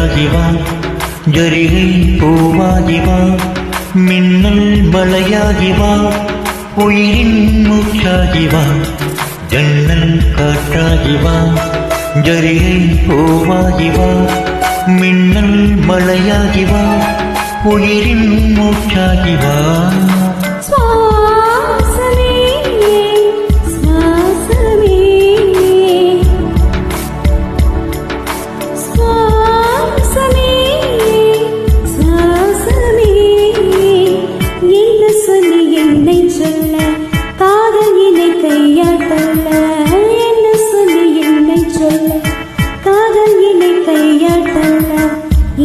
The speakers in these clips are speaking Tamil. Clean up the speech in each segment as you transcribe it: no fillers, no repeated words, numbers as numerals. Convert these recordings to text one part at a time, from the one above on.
காற்றாகி வா, ஜரிகை பூவாகி வா, மின்னல் மலையாகி வா, உயிரின் மூச்சாகி வா, ஜன்னல் காற்றாகி வா, ஜரிகை பூவாகி வா, மின்னல் மலையாகி வா, உயிரின் மூச்சாகி வா.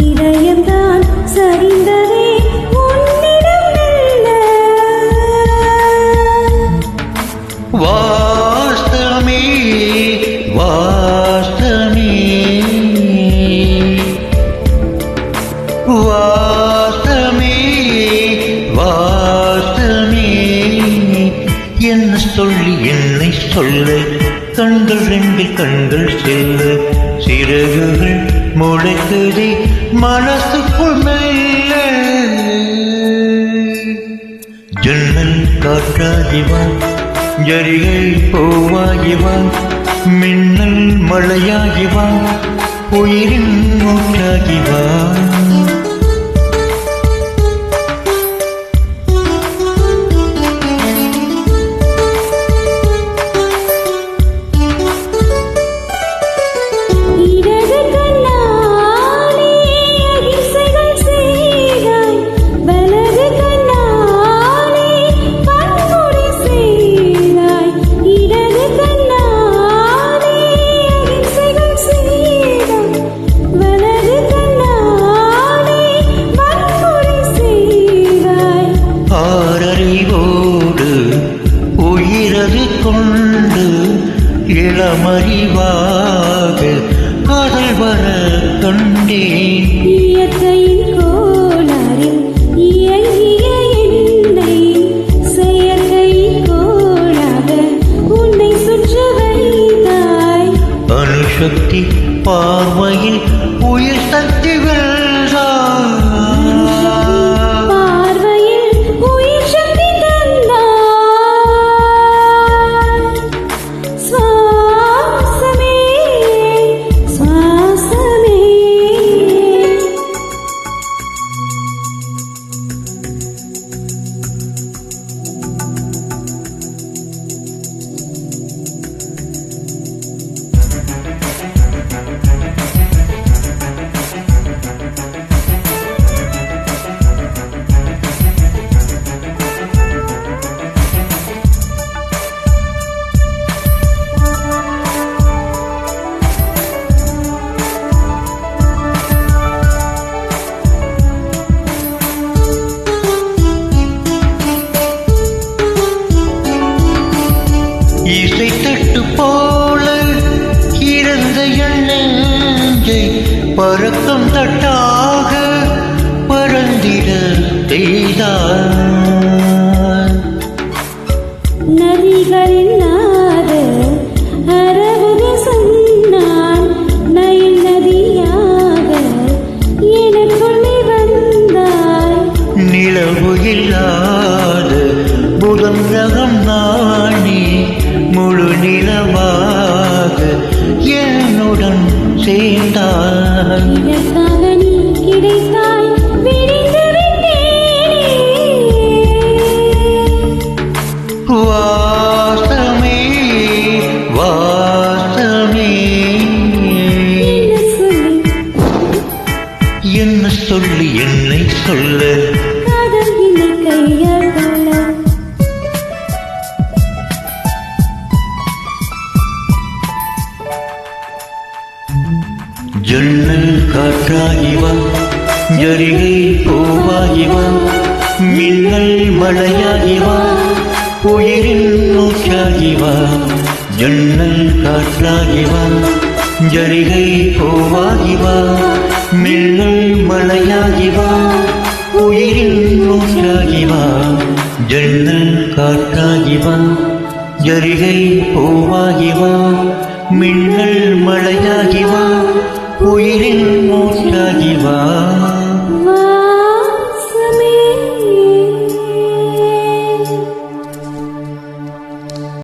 இதயம்தான் சரிந்ததே உன்னிடம் மெல்ல. வாஸ்தமே வாஸ்தமே வாஸ்தமே வாஸ்தமே, என்ன சொல்லி என்னை சொல்ல, கண்கள் ரெண்டில் கண்கள் செல்ல, சிறகுகள் முளைக்குதே மனசுக்குள் மெல்ல. ஜன்னல் காற்றாகி வா, ஜரிகை பூவாகி வா, மின்னல் மழையாகி வா, உயிரின் மூச்சாகி வா. உயிரது கொண்டு இளமறிவாக காதல் வர கண்டேன். இயற்கையின் கோளாறில் இயங்கிய என்னை செயற்கை கோளாக உன்னை சுற்ற வைத்தாய். அணுசக்தி பார்வையில் உயிர் சக்தி வென்றாய். இசை தட்டு போல இறந்த எண்ணெஞ்சை பறக்கும் தட்டாக பறந்திட செய்தார். நதிகளில் நாத அரபுக சொன்னான், நயில் நதியாக எனக்குள்ளே வந்தாய். நிலவு இல்லாத புதன் ரகம் நானே, முழு நிலவாக என்னுடன் சேர்ந்தாய். இதற்காக நீ கிடைத்தாய், விடிந்து விட்டேனே. வாசமே வாசமே, என்ன சொல்லி என்னை சொல்ல, காதல் என்னை கையால் கொள்ள. ஜன்னல் காற்றாகி வா, ஜரிகை பூவாகி வா, மின்னல் மழையாகி வா, உயிரின் மூச்சாகி வா. ஜன்னல் காற்றாகி வா, ஜரிகை பூவாகி வா, மின்னல் மழையாகி வா, உயிரின் மூச்சாகி வா. ஜன்னல் காற்றாகி வா, ஜரிகை பூவாகி வா, மின்னல் மழையாகி வா, உயிர்